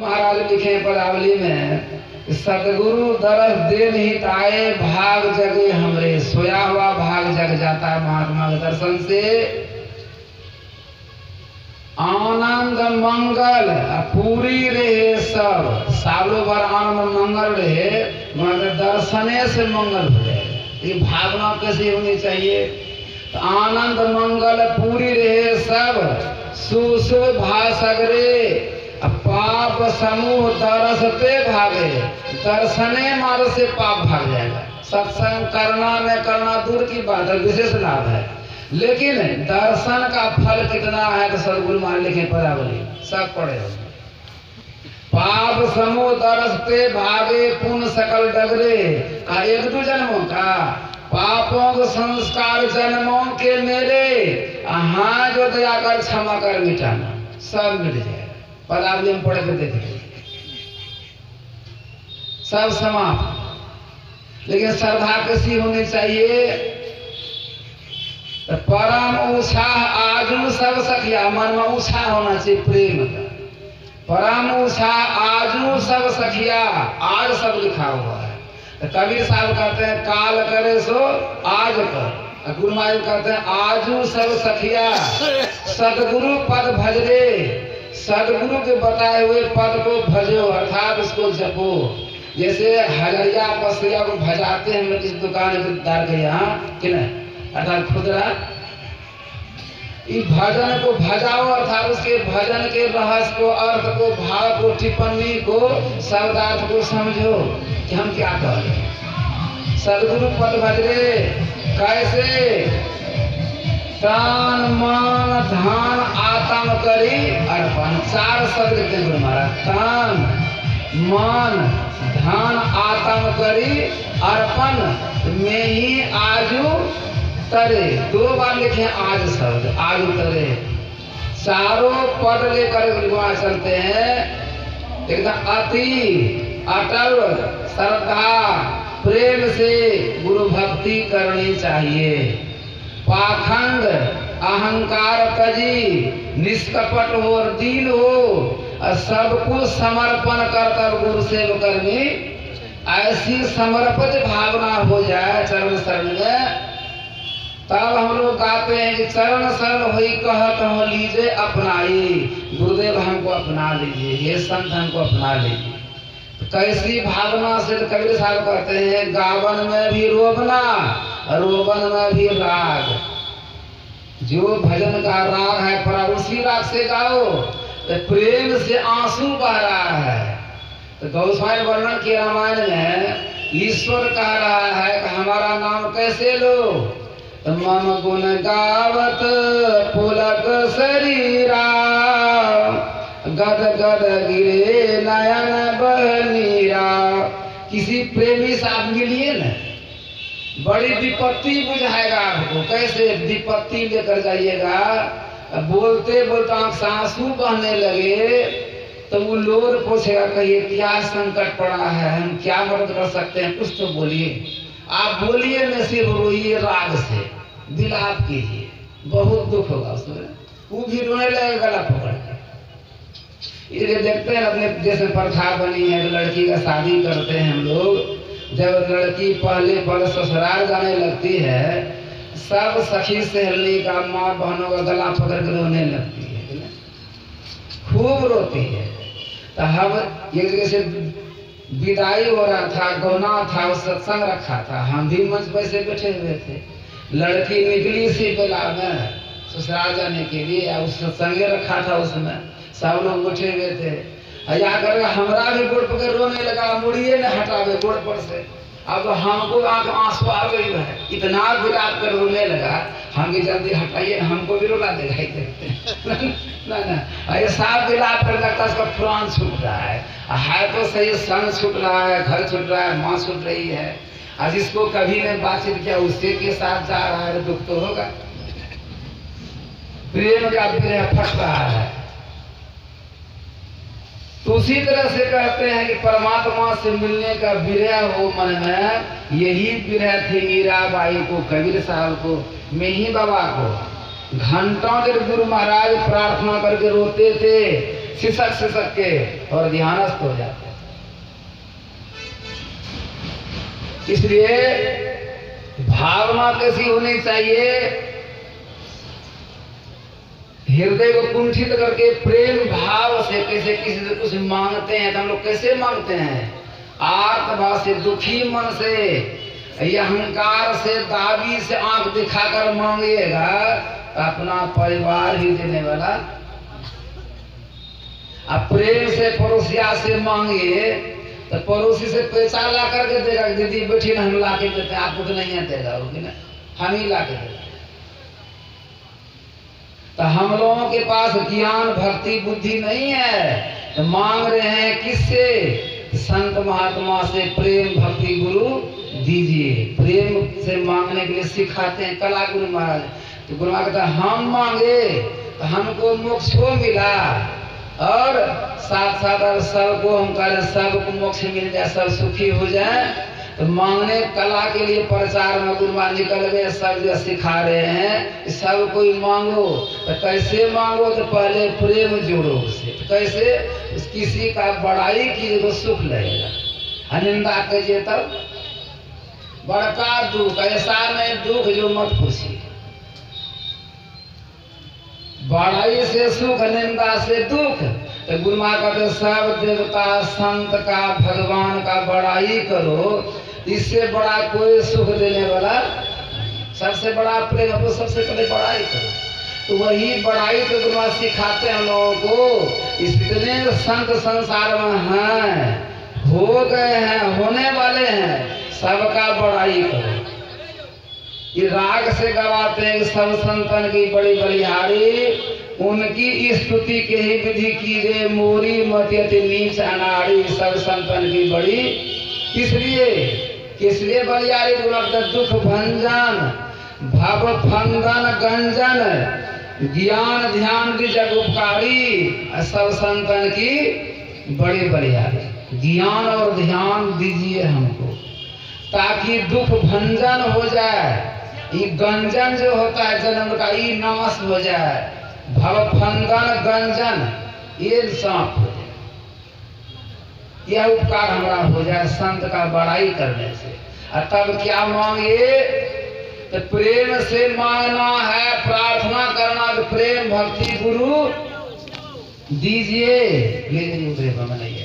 महाराज लिखे पदावली में, सदगुरु दरस दे निहित आए, भाग जगे हमरे, सोया हुआ भाग जग जाता है महात्मा के दर्शन से। आनंद मंगल पूरी रहे सब, सालों भर आनंद मंगल रहे, मगर दर्शने से मंगल हो जाए। ये भावना कैसी होनी चाहिए? तो आनंद मंगल पूरी रहे सब, सुसु भासगरे, पाप समूह दरसते भागे, दर्शने मार्ग से पाप भाग जाएगा। सत्संग करना न करना दूर की बात है, विशेष लाभ है, लेकिन दर्शन का फल कितना है तो सदगुरु मान लिखे पदावली सब पढ़े हो। पाप समूह दरसते भागे, पुण्य सकल डगरे, का एक दो जन्मों का पापों के संस्कार जन्मों के मेरे, हाँ जो दया कर क्षमा कर मिटाना, सब मिट जाएगा। पदावली में पढ़े के देखे सब समाप्त। लेकिन श्रद्धा कैसी होनी चाहिए? परम उत्साह आजू सब सखिया, मन में उत्साह होना चाहिए प्रेम का। परम उत्साह आजू सब सखिया, आज सब लिखा हुआ है। तो कबीर साहब कहते हैं काल करे सो आज कर, गुरु महाराज कहते हैं आजू सब सखिया, सदगुरु पद भजरे, सदगुरु के बताए हुए पद को भजो, अर्थात उसको जपो। जैसे हजरिया पसरिया को भजाते हैं, हम किसी दुकानदार के यहाँ कि नहीं, अर्थात खुदरा, इस भजन को भजाओ, अर्थात उसके भजन के रहस्य को, अर्थ को, भाव को, टिप्पणी को, शब्दार्थ को समझो कि हम क्या कह रहे हैं। सदगुरु पद भजरे कैसे? तान मान धान आत्म करी अर्पण, चार शब्द के गुरु महाराज, तान मान धान आत्म करी अर्पण, में ही आजू तरे, दो बार लिखे आज शब्द, आजू तरे। चारों पद लेकर वहां चलते हैं, एकदम अति अटल श्रद्धा प्रेम से गुरु भक्ति करनी चाहिए। पाखंड अहंकार तजी, निष्कपट हो और दीन हो, सब कुछ समर्पण कर गुरु सेव करनी, ऐसी समर्पित भावना हो जाए चरण शरण में, तब हम लोग गाते हैं कि चरण शरण हुई कहत हो लीजिए अपनाई, गुरुदेव हमको अपना लीजिए, ये संत हमको अपना लीजिए। तो कैसी भावना से? तो कबीर साहब कहते हैं गावन में भी रोबना, रोबन में भी राग, जो भजन का राग है पर उसी राग से गाओ। तो प्रेम से आंसू बह रहा है। तो गोस्वामी वर्णन के रामायण में ईश्वर कह रहा है कि हमारा नाम कैसे लो? तो मम गुण गावत पुलक शरीरा, गद गद गिरे नयन बहनीरा। किसी प्रेमी से आप मिलिए न, बड़ी विपत्ति बुझाएगा आपको। कैसे विपत्ति लेकर जाइएगा, बोलते बोलते आंख से आंसू बहने लगे तो वो लोर पूछेगा कहिए क्या संकट पड़ा है, हम क्या मदद कर सकते हैं, कुछ तो बोलिए। आप बोलिए न, सिर्फ रोइए राग से, विलाप कीजिए, बहुत दुख होगा उसमें, वो भी रोने लगेगा गला पकड़ के। इसलिए देखते हैं अपने जैसे प्रथा बनी है, लड़की का शादी करते हैं हम लोग, जब लड़की पहले पल ससुराल जाने लगती है, सब सखी सहेली का, माँ बहनों का गला पकड़ के रोने लगती है, खूब रोती है। तो हम एक जैसे विदाई हो रहा था, गौना था, सत्संग रखा था, हम भी मंच पर से बैठे हुए थे। लड़की निकली सी बेला में ससुराल जाने के लिए, उस सत्संगे रखा था, उसमें सब लोग बैठे हुए थे। जाकर हमरा भी गोड़ पकड़ रोने लगा, मुड़िए न हटावे गोड़ पर से। अब हमको आंख आंसू आ गई है, इतना विलाप कर रोने लगा, हम भी जल्दी हटाइए, हमको भी रुला देगा ही देखते ना ऐसा विलाप कर लगता है उसका प्राण छूट रहा है तो सही, सन छूट रहा है, घर छूट रहा है, माँ छूट रही है। और जिसको कभी ने बातचीत किया उससे के साथ जा रहा है, दुख तो होगा। प्रेम का विरह फट रहा है। तो उसी तरह से कहते हैं कि परमात्मा से मिलने का विरह हो मन में, यही विरह थी मीराबाई को, कबीर साहब को, मेही बाबा को। घंटों देर गुरु महाराज प्रार्थना करके रोते थे सिसक के और ध्यानस्थ हो जाते हैं। इसलिए भावना कैसी होनी चाहिए, हृदय को कुंठित करके प्रेम भाव से कैसे किसी से कुछ मांगते हैं तो हम लोग कैसे मांगते हैं, आर्तभाव से, दुखी मन से, अहंकार से, दाबी से आंख दिखाकर मांगिएगा तो अपना परिवार ही देने वाला। अब प्रेम से पड़ोसिया से मांगिए तो पड़ोसी से पैसा ला करके देगा, दीदी बैठी ना हम ला के देते हैं, आपको तो नहीं देगा, हम ही ला के देते। तो हम लोगों के पास ज्ञान भक्ति बुद्धि नहीं है तो मांग रहे हैं किससे, संत महात्मा से प्रेम भक्ति गुरु दीजिए। प्रेम से मांगने के लिए सिखाते हैं कला गुरु महाराज। तो गुरु महाराज कहता हम मांगे तो हमको मोक्ष को मिला और साथ साथ अगर सबको हम करें सबको मोक्ष मिल जाए, सब सुखी हो जाए, तो मांगने कला के लिए प्रचार में गुरु महाराज निकल गए। सब जो सिखा रहे हैं सब कोई मांगो तो कैसे मांगो, तो पहले प्रेम जोड़ो उससे। तो कैसे, किसी का बड़ाई कीजिए तो सुख लगेगा, अनिंदा कीजिए तब बड़का दुख, ऐसा नहीं दुख जो मत पूछिए। बड़ाई से सुख, निंदा से दुख। तो गुरु महाराज कहते सब देवता संत का भगवान का बड़ाई करो, इससे बड़ा कोई सुख देने वाला, सबसे बड़ा प्रेम है तो सबसे पहले बड़ाई करो। तो वही बड़ाई तो गुरु महाराज सिखाते हैं हम लोगों को। इतने संत संसार में हैं, हो गए हैं, होने वाले हैं, सबका बड़ाई करो। ये राग से गवाते हैं सब संतन की बड़ी बलिहारी, उनकी स्तुति के ही विधि की गए, मोरी मत्यति नीच अनाड़ी, सब संतन की बड़ी। किसलिए बलिहारी, दुख भंजन भव फंगन गंजन, ज्ञान ध्यान की जग उपकारी, सब संतन की बड़ी बलिहारी। ज्ञान और ध्यान दीजिए हमको ताकि दुख भंजन हो जाए, ये गंजन जो होता है जन्म का, ये नाश हो जाए, भव फंगन गंजन ये साफ हो जाए, यह उपकार हमारा हो जाए संत का बड़ाई करने से। और तब क्या मांगे, तो प्रेम से मांगना है, प्रार्थना करना, तो प्रेम भक्ति गुरु दीजिए, बनाइए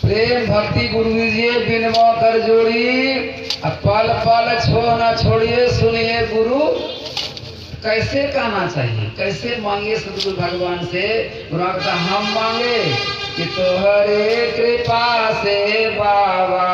प्रेम भक्ति गुरु दीजिए, बिनवा कर जोड़ी, पल पल छो न छोड़िए, सुनिए गुरु। कैसे कहना चाहिए, कैसे मांगे सतगुरु भगवान से। गुरु कहता हम मांगे कि तोहरे कृपा से बाबा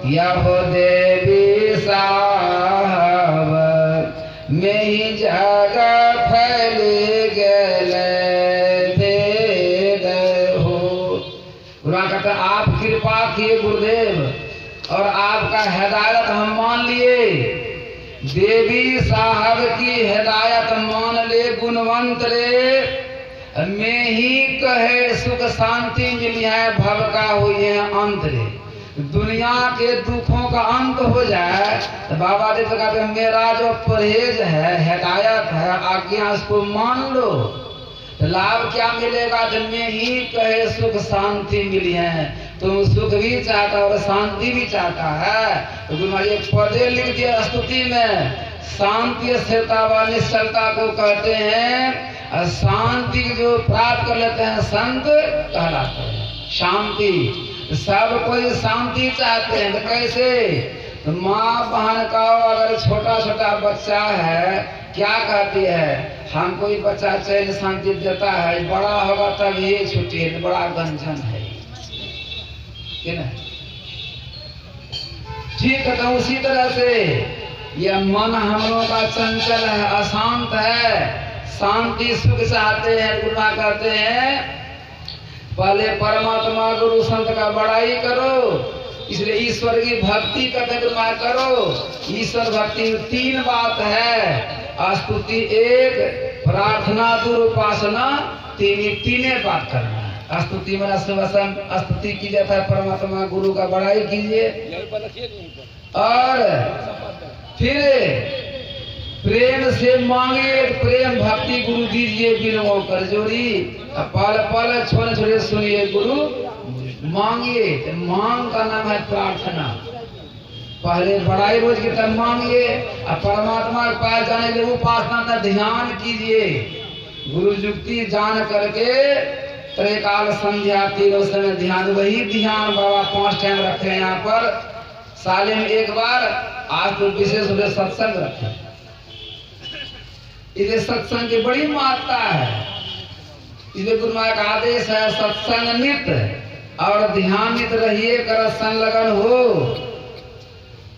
यह देवी साहब में ही जगह फैल गए हो। गुरु कहता आप कृपा किए गुरुदेव और आपका हिदायत हम मान लिए, देवी साहब की हिदायत मान ले, गुणवंत रे में ही कहे सुख शांति मिली है, भव का हुई है अंत रे। दुनिया के दुखों का अंत हो जाए तो बाबा जी तो कहते मेरा जो परहेज है, हिदायत है, आज्ञा उसको मान लो, तो लाभ क्या मिलेगा, में ही कहे सुख शांति मिली है। तुम सुख भी चाहता और शांति भी चाहता है, तो गुरु महाराज ये पदे लिख दिया स्तुति में, शांति स्थिरता व निश्चलता को कहते हैं, और शांति जो प्राप्त कर लेते हैं संत कहलाते हैं। शांति, सब कोई शांति चाहते हैं, तो कैसे, तो माँ बहन का अगर छोटा छोटा बच्चा है क्या कहती है, हम कोई बच्चा चैन शांति देता है, बड़ा होगा तब ये छुट्टी है, बड़ा गंजन है, ठीक है। तो उसी तरह से यह मन हम लोगों का चंचल है, अशांत है, शांति सुख चाहते हैं। गुरु कहते हैं पहले परमात्मा गुरु संत का बड़ाई करो, इसलिए ईश्वर की भक्ति करते गुरु करो। ईश्वर भक्ति में तीन बात है, स्तुति एक, प्रार्थना दूर, उपासना तीने बात करना है। स्तुति में स्तुति की जाता है, परमात्मा गुरु का बड़ाई कीजिए, और फिर प्रेम से मांगे प्रेम भक्ति गुरु दीजिए बिनवों कर जोड़ी। पल पल छोड़ छोड़े सुनिए गुरु मांगिए। मांग का नाम है प्रार्थना। पहले बड़ाई रोज की तब मांगिए और परमात्मा के पास जाने के लिए उपासना का ध्यान कीजिए। गुरु युक्ति जान करके त्रैकाल संध्या तीनों समय ध्यान, वही ध्यान बाबा 5 टाइम रखे हैं यहाँ पर साले में एक बार। आज तो विशेष रूप से सत्संग रखे। इसलिए सत्संग की बड़ी महत्ता है। इसलिए गुरु महाराज का आदेश है सत्संग नित और ध्यान नित रहिए, कर संलग्न हो।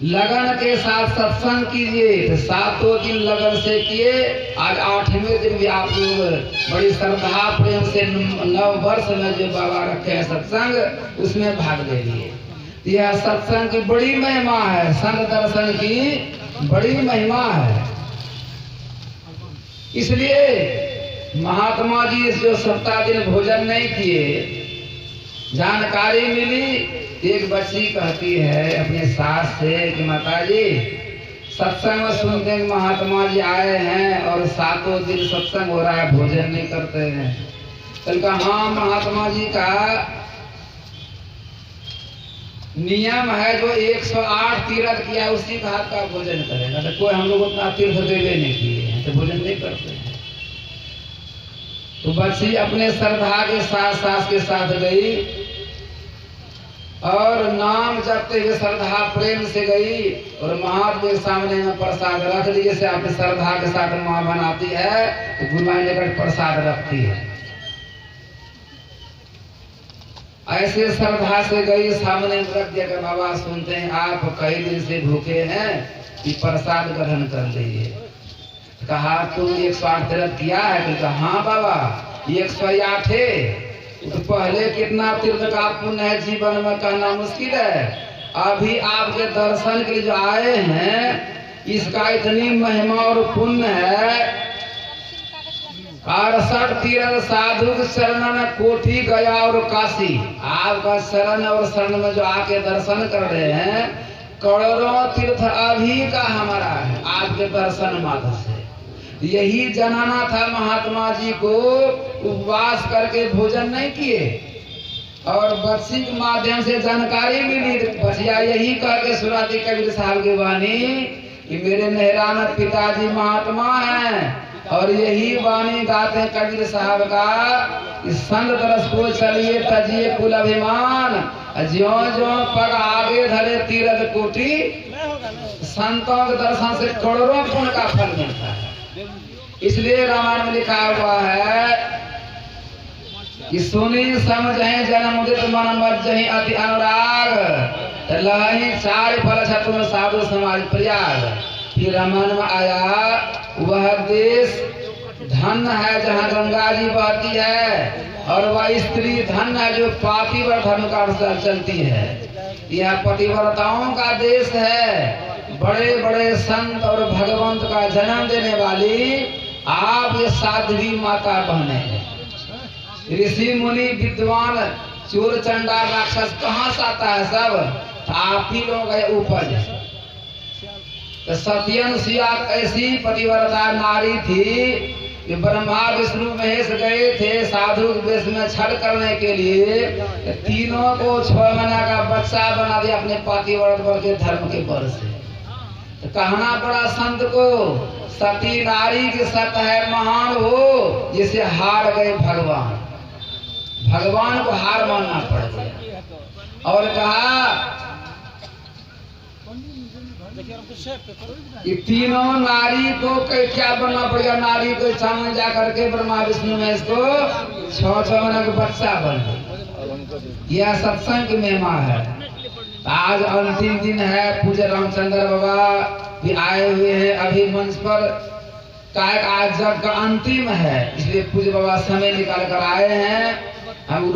लगन के साथ सत्संग कीजिए। तो 7 दिन लगन से किए, आज 8वें दिन भी आप लोग बड़ी श्रद्धा प्रेम से 9 वर्ष में जो बाबा रखे हैं सत्संग, उसमें भाग ले लिए। यह सत्संग की बड़ी महिमा है, संत दर्शन की बड़ी महिमा है। इसलिए महात्मा जी जो 7 दिन भोजन नहीं किए, जानकारी मिली। एक बच्ची कहती है अपने सास से कि माता जी सत्संग में सुनते हैं महात्मा जी आए हैं और 7 दिन सत्संग हो रहा है, भोजन नहीं करते हैं। कल का हाँ महात्मा जी का नियम है जो 108 तीर्थ किया उसी का हाथ का भोजन करेगा। तो कोई हम लोग उतना तीर्थ देवे नहीं किए हैं तो भोजन नहीं करते हैं। तो बच्ची अपने श्रद्धा के साथ सास के साथ गई और नाम जपते हुए श्रद्धा प्रेम से गई और महात्मा के सामने में प्रसाद रख दिए। जैसे अपने श्रद्धा के साथ माँ बनाती है तो गुरु माँ लेकर प्रसाद रखती है। ऐसे श्रद्धा से गई, सामने रख दिया कि बाबा सुनते हैं आप कई दिन से भूखे हैं, कि प्रसाद ग्रहण कर लीजिए। कहा तुम 108 तीर्थ किया है? तो कहा हाँ बाबा 108 है। तो पहले कितना तीर्थ का पुण्य है जीवन में कहना मुश्किल है। अभी आपके दर्शन के लिए जो आए हैं इसका इतनी महिमा और पुण्य है। 68 तीर्थ साधु के शरण में कोटि गया और काशी। आपका शरण और शरण में जो आके दर्शन कर रहे हैं, करोड़ों तीर्थ अभी का हमारा है आपके दर्शन मात्र से। यही जनाना था महात्मा जी को, उपवास करके भोजन नहीं किए और बच्ची के माध्यम से जानकारी मिली। बचिया यही कह के सुनाती कबीर साहब की वाणी कि मेरे नहराना पिताजी महात्मा हैं और यही वाणी गाते हैं कबीर साहब का कि संत तरस को चलिए तजिए कुल अभिमान, ज्यों ज्यों पग आगे धरे तीर्थ कोटि। संतों के दर्शन से करोड़ों पुण्य का फल मिलता है। इसलिए रामायण में लिखा हुआ है कि सुनी समझे जन्म उदित मन मज्जहि अति अनुराग, लहहि 4 फल छत्र साधु समाज प्रयाग। फिर रामायण में आया वह देश धन है जहाँ गंगा जी बहती है और वह स्त्री धन है जो पातिव्रत धर्म का अनुसार चलती है। यह पतिव्रताओं का देश है। बड़े बड़े संत और भगवंत का जन्म देने वाली आप ये साध्वी माता बहने हैं। ऋषि मुनि विद्वान चोर चंडाल राक्षस कहाँ से आता है? सब आप ही लोग है उपज। तो सत्यनुसुईया ऐसी पतिव्रता नारी थी कि ब्रह्मा विष्णु महेश गए थे साधु के वेश में छल करने के लिए। तीनों को 6 महीना का बच्चा बना दिया अपने पतिव्रत के धर्म के बल से। तो कहना पड़ा संत को सती नारी की सत है महान हो, जिसे हार गए भगवान। भगवान को हार मानना पड़ गया और कहा कि तीनों नारी को क्या बनना पड़ेगा? नारी को सामने जा करके ब्रह्मा विष्णु में इसको 6 महीने का बच्चा बन। यह सत्संग की महिमा है। आज अंतिम दिन है। पूज्य रामचंद्र बाबा भी आए हुए हैं अभी मंच पर। आज जग का अंतिम है, इसलिए पूज्य बाबा समय निकाल कर आए हैं। हम